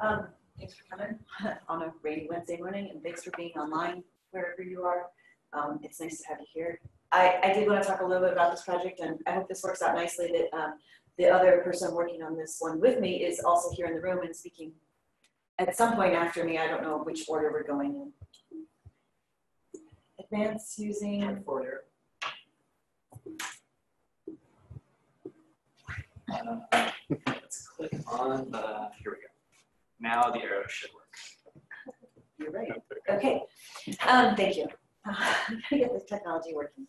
Thanks for coming on a rainy Wednesday morning, and thanks for being online wherever you are. It's nice to have you here. I did want to talk a little bit about this project, and I hope this works out nicely that the other person working on this one with me is also here in the room and speaking at some point after me. I don't know which order we're going in. Advance using order. Let's click on the, here we go. Now the arrow should work. You're right. Okay. Thank you. I gotta get this technology working.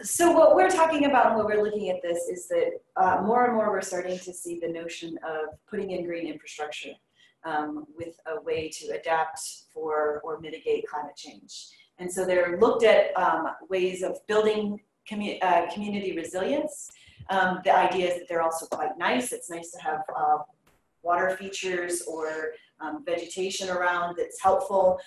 So what we're talking about and what we're looking at this is that more and more we're starting to see the notion of putting in green infrastructure with a way to adapt for or mitigate climate change. And so they're looked at ways of building community resilience. The idea is that they're also quite nice. It's nice to have water features or vegetation around that's helpful.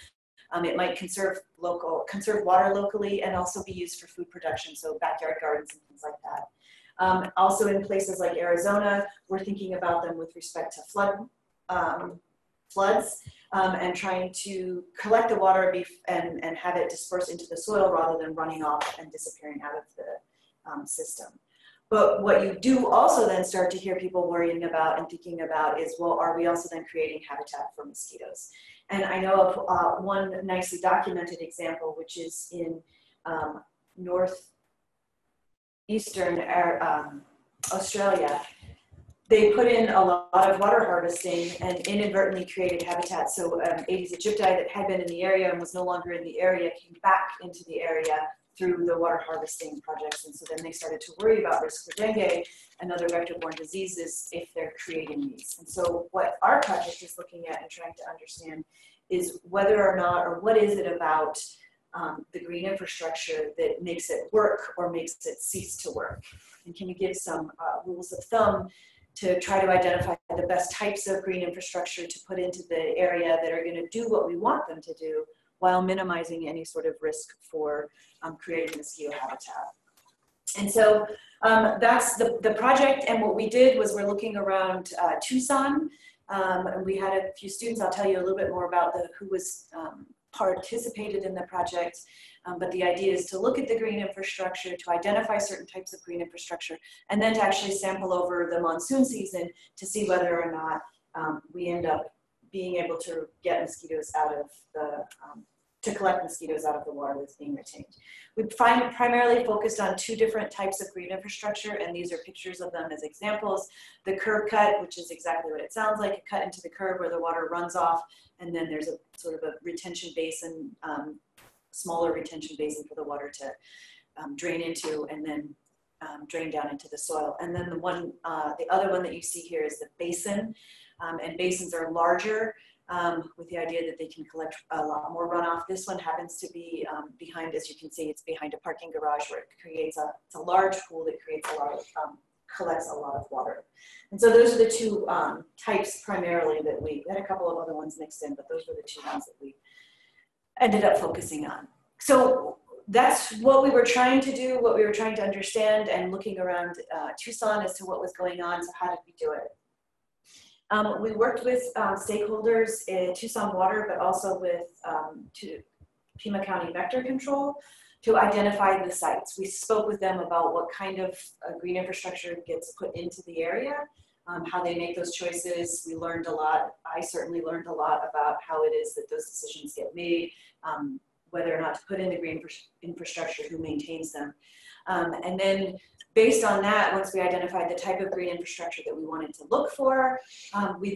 It might conserve water locally and also be used for food production, so backyard gardens and things like that. Also in places like Arizona, we're thinking about them with respect to floods and trying to collect the water and have it dispersed into the soil rather than running off and disappearing out of the system. But what you do also then start to hear people worrying about and thinking about is, well, are we also then creating habitat for mosquitoes? And I know of one nicely documented example, which is in northeastern Australia. They put in a lot of water harvesting and inadvertently created habitat. So Aedes aegypti that had been in the area and was no longer in the area came back into the area through the water harvesting projects. And so then they started to worry about risk for dengue and other vector-borne diseases if they're creating these. And so what our project is looking at and trying to understand is whether or not, or what is it about the green infrastructure that makes it work or makes it cease to work? And can you give some rules of thumb to try to identify the best types of green infrastructure to put into the area that are going to do what we want them to do while minimizing any sort of risk for creating mosquito habitat. And so that's the project, and what we did was we're looking around Tucson, and we had a few students. I'll tell you a little bit more about who was participated in the project, but the idea is to look at the green infrastructure, to identify certain types of green infrastructure, and then to actually sample over the monsoon season to see whether or not we end up being able to get mosquitoes out of the, to collect mosquitoes out of the water that's being retained. We primarily focused on two different types of green infrastructure, and these are pictures of them as examples. The curb cut, which is exactly what it sounds like, a cut into the curb where the water runs off, and then there's a sort of a retention basin, smaller retention basin for the water to drain into and then drain down into the soil. And then the other one that you see here is the basin. And basins are larger with the idea that they can collect a lot more runoff. This one happens to be behind, as you can see, it's behind a parking garage where it creates it's a large pool that creates a lot of, collects a lot of water. And so those are the two types primarily that we had a couple of other ones mixed in, but those were the two ones that we ended up focusing on. So that's what we were trying to do, what we were trying to understand, and looking around Tucson as to what was going on. So how did we do it? We worked with stakeholders in Tucson Water, but also with Pima County Vector Control to identify the sites. We spoke with them about what kind of green infrastructure gets put into the area, how they make those choices. We learned a lot. I certainly learned a lot about how it is that those decisions get made, whether or not to put in the green infrastructure, who maintains them. And then based on that, once we identified the type of green infrastructure that we wanted to look for, we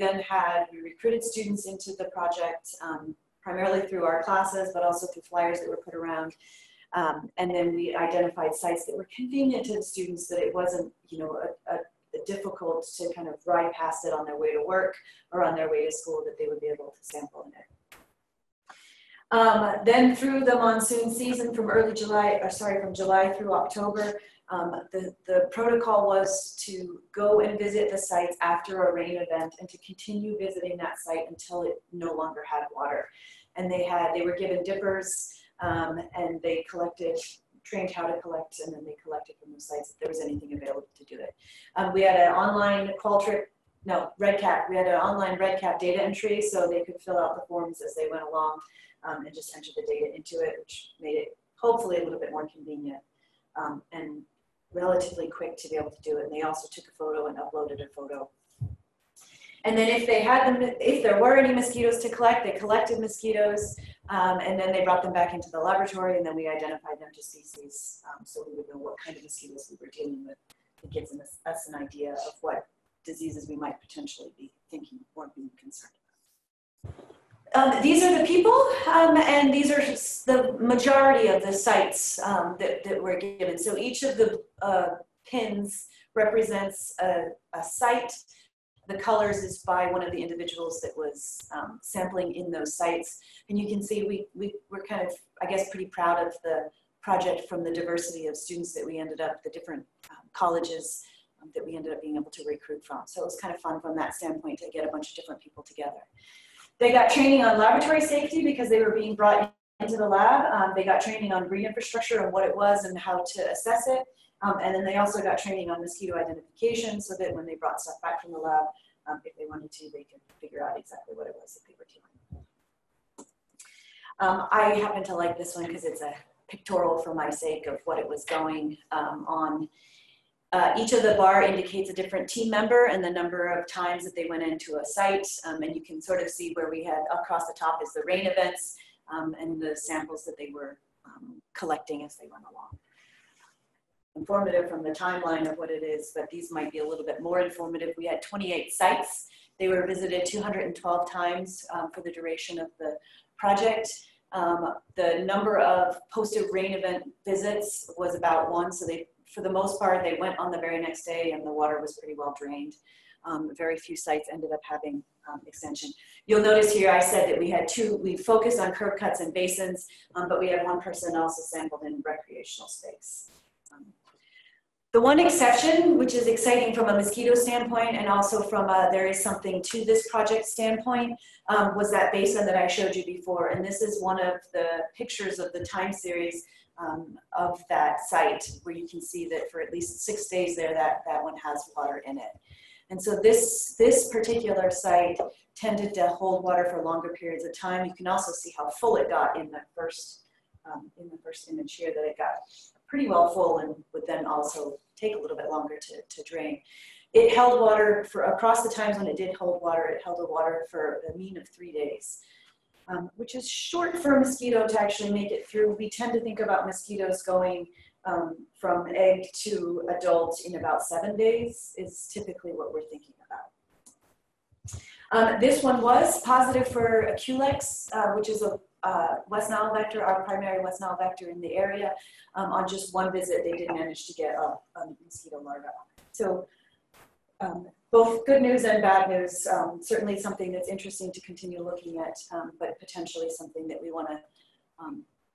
recruited students into the project, primarily through our classes, but also through flyers that were put around. And then we identified sites that were convenient to the students, that it wasn't, difficult to kind of ride past it on their way to work or on their way to school, that they would be able to sample in it. Then through the monsoon season from from July through October, the protocol was to go and visit the sites after a rain event and to continue visiting that site until it no longer had water. And they were given dippers and they trained how to collect, and then they collected from those sites if there was anything available to do it. We had an online Qualtrics no, RedCap. We had an online RedCap data entry, so they could fill out the forms as they went along and just enter the data into it, which made it hopefully a little bit more convenient and relatively quick to be able to do it. And they also took a photo and uploaded a photo. And then if they had them, if there were any mosquitoes to collect, they collected mosquitoes, and then they brought them back into the laboratory, and then we identified them to species, so we would know what kind of mosquitoes we were dealing with. It gives us an idea of what diseases we might potentially be thinking or being concerned about. These are the people, and these are the majority of the sites that were given. So each of the pins represents a site. The colors is by one of the individuals that was sampling in those sites. And you can see we're kind of, I guess, pretty proud of the project from the diversity of students that we ended up, the different colleges that we ended up being able to recruit from. So it was kind of fun from that standpoint to get a bunch of different people together. They got training on laboratory safety because they were being brought into the lab. They got training on green infrastructure and what it was and how to assess it. And then they also got training on mosquito identification so that when they brought stuff back from the lab, if they wanted to, they could figure out exactly what it was that they were dealing with. I happen to like this one because it's a pictorial for my sake of what it was going on. Each of the bar indicates a different team member and the number of times that they went into a site. And you can sort of see where we had across the top is the rain events and the samples that they were collecting as they went along. Informative from the timeline of what it is, but these might be a little bit more informative. We had 28 sites. They were visited 212 times for the duration of the project. The number of posted rain event visits was about 1, so they, for the most part, they went on the very next day and the water was pretty well drained. Very few sites ended up having extension. You'll notice here I said that we had 2, we focused on curb cuts and basins, but we had 1 person also sampled in recreational space. The one exception, which is exciting from a mosquito standpoint and also from a there is something to this project standpoint, was that basin that I showed you before. And this is one of the pictures of the time series of that site where you can see that for at least 6 days there, that one has water in it. And so this particular site tended to hold water for longer periods of time. You can also see how full it got in the first image here, that it got pretty well full and would then also take a little bit longer to drain. It held water for across the times when it did hold water, it held the water for a mean of 3 days, which is short for a mosquito to actually make it through. We tend to think about mosquitoes going from egg to adult in about 7 days is typically what we're thinking about. This one was positive for a Culex, which is a West Nile vector, our primary West Nile vector in the area. On just 1 visit, they did manage to get a mosquito larva. So both good news and bad news, certainly something that's interesting to continue looking at, but potentially something that we want to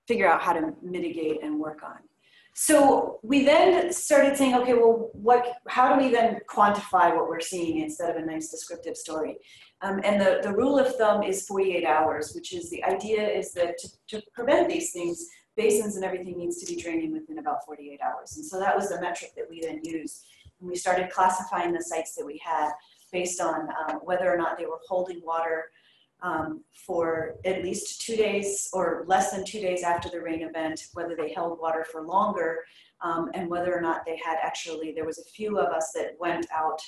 figure out how to mitigate and work on. So we then started saying, okay, well, how do we then quantify what we're seeing instead of a nice descriptive story? And the rule of thumb is 48 hours, which is the idea is that to prevent these things, basins and everything needs to be draining within about 48 hours. And so that was the metric that we then used. And we started classifying the sites that we had based on whether or not they were holding water for at least 2 days or less than 2 days after the rain event, whether they held water for longer, and whether or not they had actually, there was a few of us that went out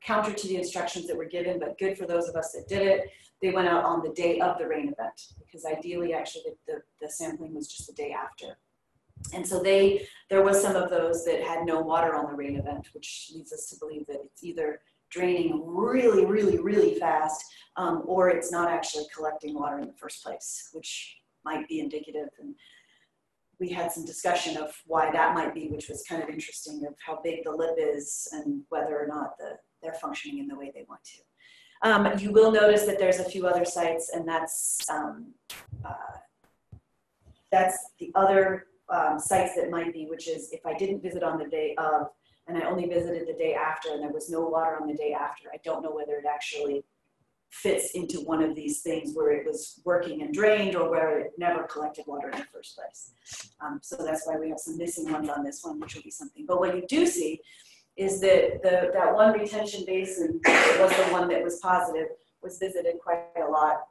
counter to the instructions that were given, but good for those of us that did it. They went out on the day of the rain event, because ideally actually the sampling was just the day after. And so there was some of those that had no water on the rain event, which leads us to believe that it's either draining really, really, really fast, or it's not actually collecting water in the first place, which might be indicative. And we had some discussion of why that might be, which was kind of interesting, of how big the lip is and whether or not they're functioning in the way they want to. You will notice that there's a few other sites, and that's the other sites that might be, which is if I didn't visit on the day of, and I only visited the day after, and there was no water on the day after, I don't know whether it actually fits into one of these things where it was working and drained, or where it never collected water in the first place. So that's why we have some missing ones on this one, which will be something. But what you do see is that that one retention basin was the one that was positive, was visited quite a lot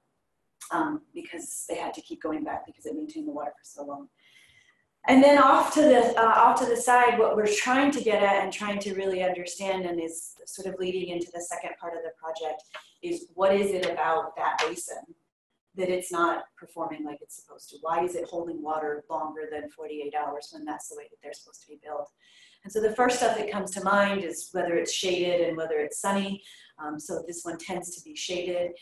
because they had to keep going back because it maintained the water for so long. And then off to the side, what we're trying to get at and trying to really understand, and is sort of leading into the second part of the project, is what is it about that basin that it's not performing like it's supposed to? Why is it holding water longer than 48 hours when that's the way that they're supposed to be built? And so the first stuff that comes to mind is whether it's shaded and whether it's sunny. So this one tends to be shaded.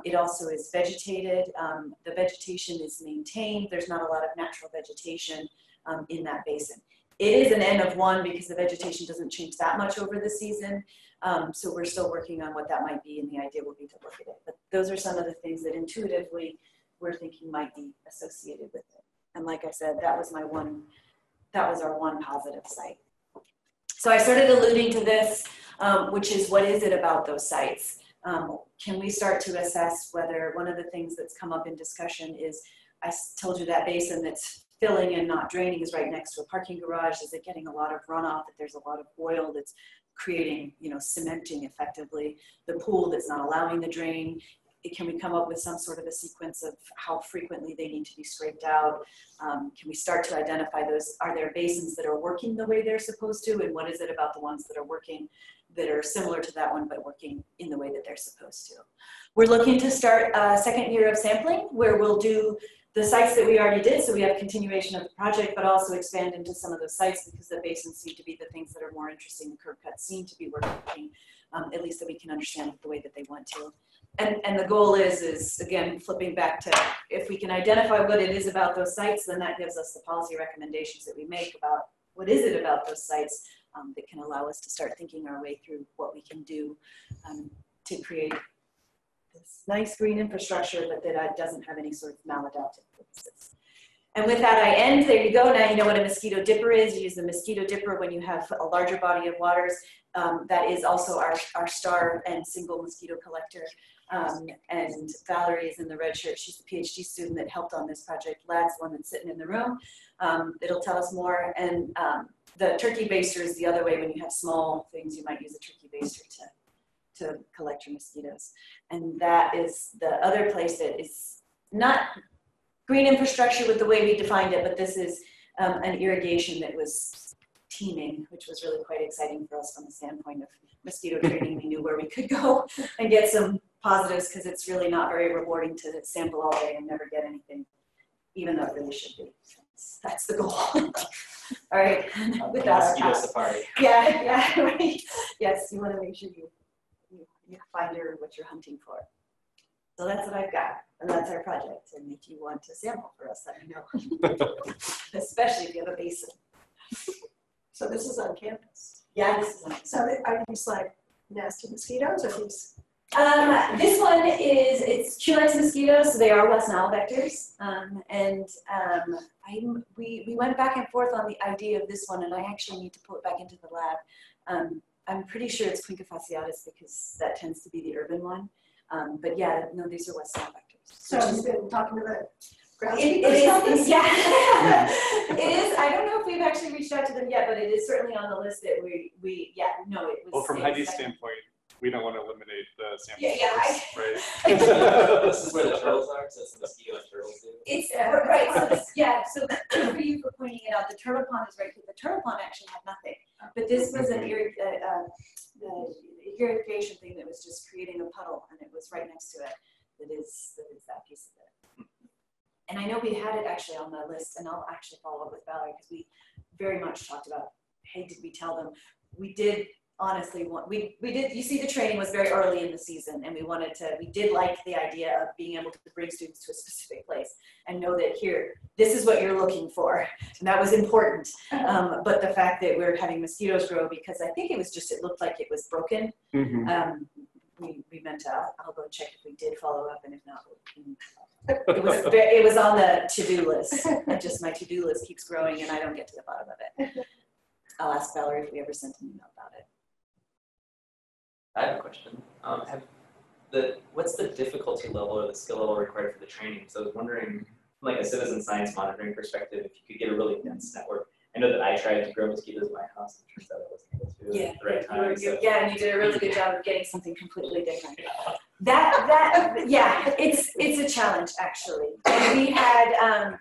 It also is vegetated. The vegetation is maintained. There's not a lot of natural vegetation in that basin. It is an N of 1 because the vegetation doesn't change that much over the season. So we're still working on what that might be, and the idea will be to look at it. But those are some of the things that intuitively we're thinking might be associated with it. And like I said, that was our one positive site. So I started alluding to this, which is what is it about those sites? Can we start to assess whether one of the things that's come up in discussion is, I told you that basin that's filling and not draining is right next to a parking garage. Is it getting a lot of runoff, that there's a lot of oil that's creating, cementing effectively the pool that's not allowing the drain? Can we come up with some sort of a sequence of how frequently they need to be scraped out? Can we start to identify those? Are there basins that are working the way they're supposed to? And what is it about the ones that are working that are similar to that one but working in the way that they're supposed to? We're looking to start a second year of sampling where we'll do the sites that we already did, so we have continuation of the project, but also expand into some of those sites because the basins seem to be the things that are more interesting. The curb cuts seem to be working, at least that we can understand the way that they want to. And the goal is again, flipping back to, if we can identify what it is about those sites, then that gives us the policy recommendations that we make about what is it about those sites that can allow us to start thinking our way through what we can do to create this nice green infrastructure, but that doesn't have any sort of maladaptive purposes. And with that, I end. There you go. Now you know what a mosquito dipper is. You use the mosquito dipper when you have a larger body of waters. That is also our star and single mosquito collector. And Valerie is in the red shirt. She's the PhD student that helped on this project. Lad's the one that's sitting in the room. It'll tell us more. And the turkey baster is the other way. When you have small things, you might use a turkey baster to collect your mosquitoes. And that is the other place that is not green infrastructure with the way we defined it, but this is an irrigation that was teeming, which was really quite exciting for us from the standpoint of mosquito training. We knew where we could go and get some positives, because it's really not very rewarding to sample all day and never get anything, even though it really should be. That's the goal. All right, with that, mosquito safari. Yeah, right. Yes, you want to make sure you find what you're hunting for. So that's what I've got, and that's our project. And if you want to sample for us, let me know. Especially if you have a basin. So this is on campus. Yeah, this is on campus. So are these like nasty mosquitoes, or these? This one it's Culex mosquitoes, so they are West Nile vectors. We went back and forth on the idea of this one, and I actually need to pull it back into the lab. I'm pretty sure it's Quincke fasciatus because that tends to be the urban one. But yeah, no, these are West Nile vectors. So you've been talking to the groundskeepers? It is, yeah. It is. I don't know if we've actually reached out to them yet, but it is certainly on the list that it was. Well, from Heidi's standpoint, we don't want to eliminate the sample right? This is where the turtles are, so it's the mosquito and turtles do. It's right. So so for you for pointing it out, the turtle pond is right here. The turtle pond actually had nothing, but this was an irrigation thing that was just creating a puddle, and it was right next to it. That is that piece of it. And I know we had it actually on the list, and I'll actually follow up with Valerie because we very much talked about, hey, did we tell them? We did. Honestly, we did. You see, the training was very early in the season, and we did like the idea of being able to bring students to a specific place and know that here, this is what you're looking for, and that was important. But the fact that we're having mosquitoes grow, because I think it looked like it was broken. Mm-hmm. We meant to. I'll go check if we did follow up, and if not, it was on the to-do list. And just my to-do list keeps growing, and I don't get to the bottom of it. I'll ask Valerie if we ever sent an email about it. I have a question. What's the difficulty level or the skill level required for the training? So I was wondering, from like a citizen science monitoring perspective, if you could get a really dense network, I know that I tried to grow mosquitoes in my house, and turns out I wasn't able to Yeah, at the right time. So. yeah, and you did a really good job of getting something completely different. Yeah, it's a challenge actually. And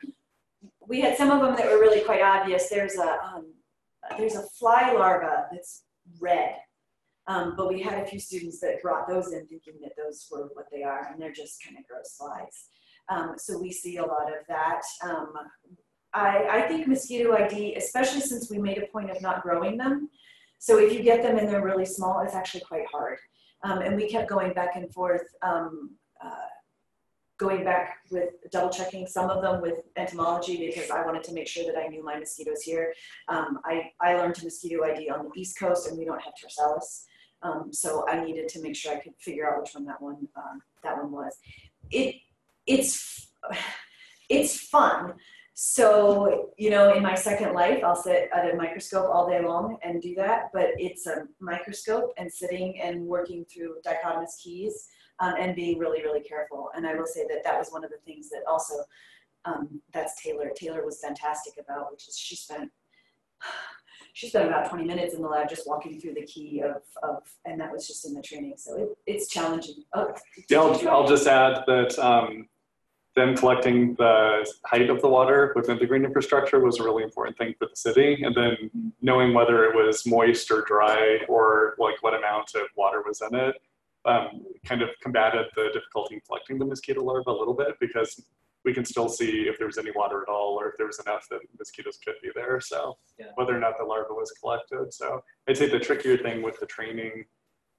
we had some of them that were really quite obvious. There's a fly larva that's red, but we had a few students that brought those in thinking that those were what they are, and they're just kind of gross flies. So we see a lot of that. I think mosquito ID, especially since we made a point of not growing them. So if you get them and they're really small, it's actually quite hard. And we kept going back and forth, going back with double checking some of them with entomology because I wanted to make sure that I knew my mosquitoes here. I learned to mosquito ID on the East Coast and we don't have Tarsalis. So I needed to make sure I could figure out which one that one was. It's fun. So, you know, in my second life, I'll sit at a microscope all day long and do that, but it's a microscope and sitting and working through dichotomous keys and being really, really careful. And I will say that that was one of the things that also, that's Taylor. Taylor was fantastic about, which is she spent about 20 minutes in the lab just walking through the key and that was just in the training. So it's challenging. Oh, yeah, I'll just add that them collecting the height of the water within the green infrastructure was a really important thing for the city. And then knowing whether it was moist or dry or like what amount of water was in it kind of combated the difficulty in collecting the mosquito larva a little bit because we can still see if there was any water at all or if there was enough that mosquitoes could be there. So yeah. Whether or not the larva was collected. So I'd say the trickier thing with the training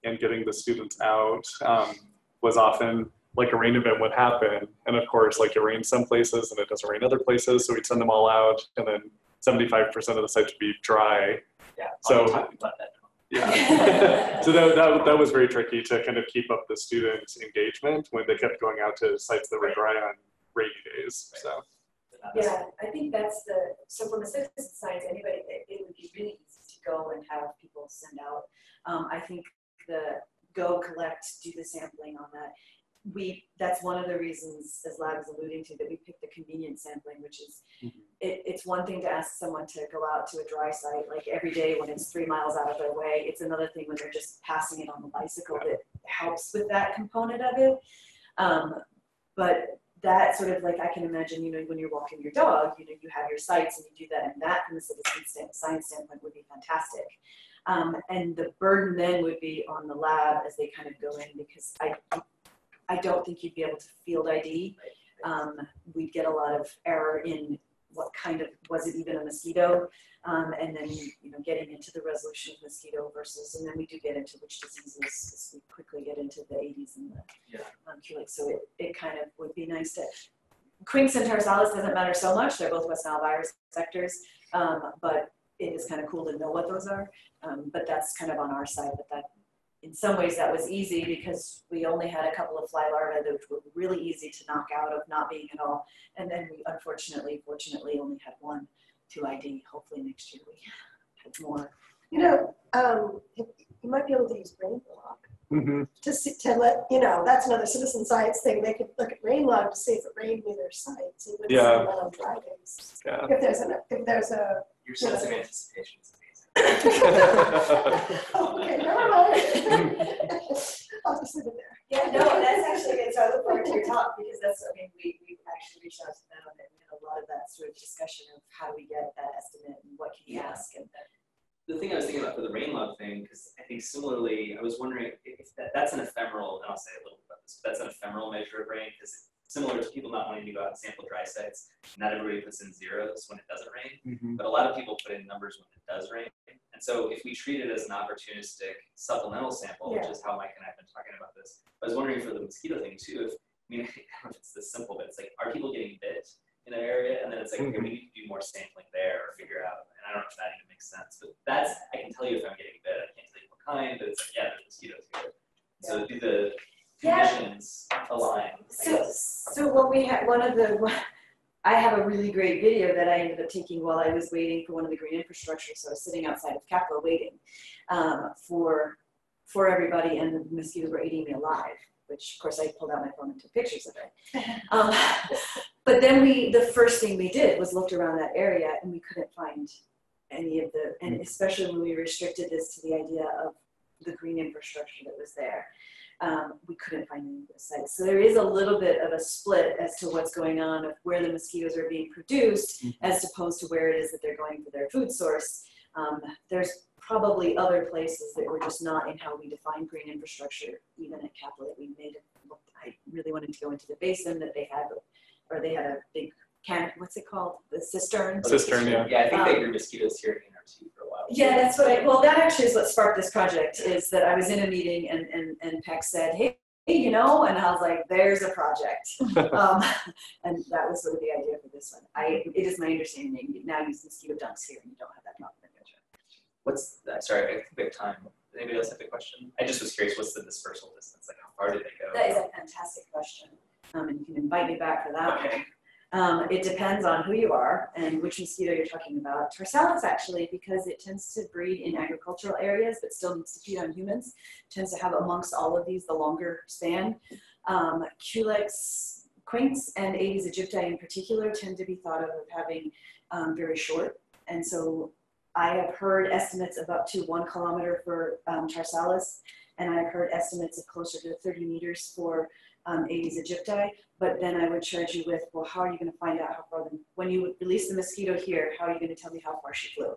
and getting the students out was often like a rain event would happen. And of course, like it rains some places and it doesn't rain other places. So we'd send them all out and then 75% of the sites would be dry. Yeah, so yeah. So that was very tricky to kind of keep up the student engagement when they kept going out to sites that were dry on rainy days. So yeah, I think that's so from a citizen science, anybody, it would be really easy to go and have people send out. I think the go collect, do the sampling on that. That's one of the reasons, as Lab is alluding to, that we picked the convenient sampling, which is, it's one thing to ask someone to go out to a dry site like every day when it's 3 miles out of their way. It's another thing when they're just passing it on the bicycle that helps with that component of it. But that sort of like, I can imagine, you know, when you're walking your dog, you know, you have your sites and you do that, and that from the citizen science standpoint would be fantastic. And the burden then would be on the lab as they kind of go in, because I don't think you'd be able to field ID. We'd get a lot of error in what kind of, was it even a mosquito? And then, you know, getting into the resolution of mosquito versus, and then we do get into which diseases, as we quickly get into the 80s and the Culex. So it kind of would be nice to, Quinks and Tarsalis doesn't matter so much. They're both West Nile virus vectors, but it is kind of cool to know what those are. But that's kind of on our side, but that, in some ways that was easy because we only had a couple of fly larvae that were really easy to knock out of not being at all. And then we fortunately only had one to ID. Hopefully next year we had more. You know, you might be able to use rain log to let, you know, that's another citizen science thing. They could look at rain log to see if it rained near their sites, even on dry days. Yeah. If there's a your sense of anticipation is amazing. Okay, never mind. I'll just leave it there. Yeah, no, that's actually good. So I look forward to your talk because that's, I mean, we actually reached out to them and we had a lot of that sort of discussion of how do we get that estimate and what can you ask. And the thing I was thinking about for the rain log thing, because I think similarly, I was wondering if that's an ephemeral, and I'll say a little bit about this, but that's an ephemeral measure of rain, because similar to people not wanting to go out and sample dry sites, not everybody puts in zeros when it doesn't rain, but a lot of people put in numbers when it does rain. And so if we treat it as an opportunistic supplemental sample, which is how Mike and I have been talking about this, I was wondering for the mosquito thing too, I don't know if it's this simple, but it's like, are people getting bit in an area? And then it's like, okay, we need to do more sampling there or figure out, and I don't know if that even makes sense, but that's, I can tell you if I'm getting bit, I can't tell you what kind, but it's like, yeah, there's mosquitoes here. So do the conditions align? So what we had, I have a really great video that I ended up taking while I was waiting for one of the green infrastructures. So I was sitting outside of Capitol waiting for everybody, and the mosquitoes were eating me alive, which of course I pulled out my phone and took pictures of it. But then the first thing we did was looked around that area and we couldn't find any of the, and especially when we restricted this to the idea of the green infrastructure that was there. We couldn't find any of those sites. So there is a little bit of a split as to what's going on of where the mosquitoes are being produced as opposed to where it is that they're going for their food source. There's probably other places that were just not in how we define green infrastructure, even at Capitol. We made it look, I really wanted to go into the basin that they had, or they had a big can, what's it called? The cistern? Cistern, yeah. Yeah, I think they grew mosquitoes here in NRT for a while. Yeah, that's what well, that actually is what sparked this project, is that I was in a meeting and Peck said, hey, you know, and I was like, there's a project. And that was sort of the idea for this one. It is my understanding you now use mosquito dunks here and you don't have that problem. What's that? Sorry, I think we have time. Anybody else have a question? I just was curious, what's the dispersal distance? Like, how far did they go? That is a fantastic question. And you can invite me back for that. Okay. It depends on who you are and which mosquito you're talking about. Tarsalis, actually, because it tends to breed in agricultural areas but still needs to feed on humans, tends to have amongst all of these the longer span. Culex quince and Aedes aegypti in particular tend to be thought of having very short. And so I have heard estimates of up to 1 kilometer for Tarsalis, and I've heard estimates of closer to 30 meters for Aedes aegypti, but then I would charge you with, well, how are you going to find out how far, when you release the mosquito here, how are you going to tell me how far she flew?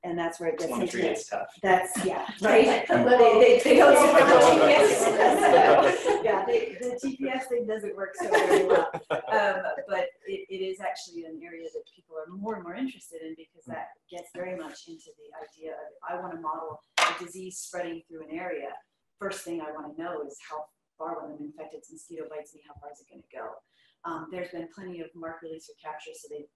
And that's where it gets into it. Tough. That's, yeah, right? They don't the GPS. Yeah, the GPS thing doesn't work so very well. But it is actually an area that people are more and more interested in, because that gets very much into the idea of, if I want to model a disease spreading through an area, first thing I want to know is how far, when an infected mosquito bites me, how far is it going to go? There's been plenty of mark release or capture, so they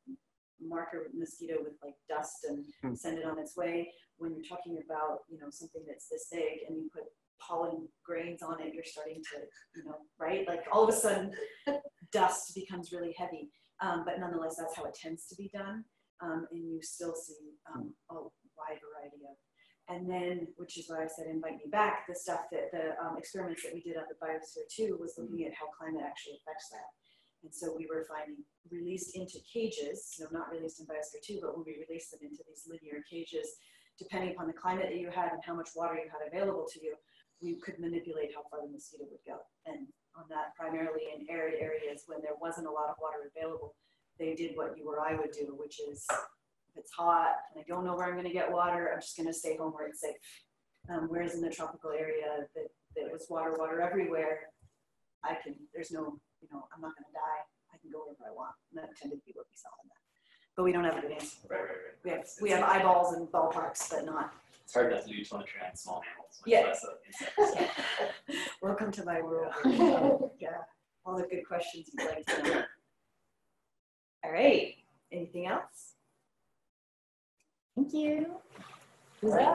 mark a mosquito with like dust and send it on its way. When you're talking about, you know, something that's this big and you put pollen grains on it, you're starting to, you know, right? Like all of a sudden dust becomes really heavy. But nonetheless, that's how it tends to be done. And you still see a wide variety of. And then, which is why I said invite me back, the stuff that the experiments that we did at the Biosphere 2 was looking at how climate actually affects that. And so we were finding released into cages, so not released in Biosphere 2, but when we released them into these linear cages, depending upon the climate that you had and how much water you had available to you, we could manipulate how far the mosquito would go. And on that, primarily in arid areas when there wasn't a lot of water available, they did what you or I would do, which is, if it's hot and I don't know where I'm going to get water, I'm just going to stay home where it's safe. Whereas in the tropical area that was water everywhere, there's no, you know, I'm not going to die. I can go wherever I want. And that tended to be what we saw in that. But we don't have a good answer. Right. We have eyeballs and ballparks, but not. It's hard not to do telemetry on small animals. Yeah. Welcome to my world. Yeah. All the good questions you'd like to know. All right. Anything else? Thank you.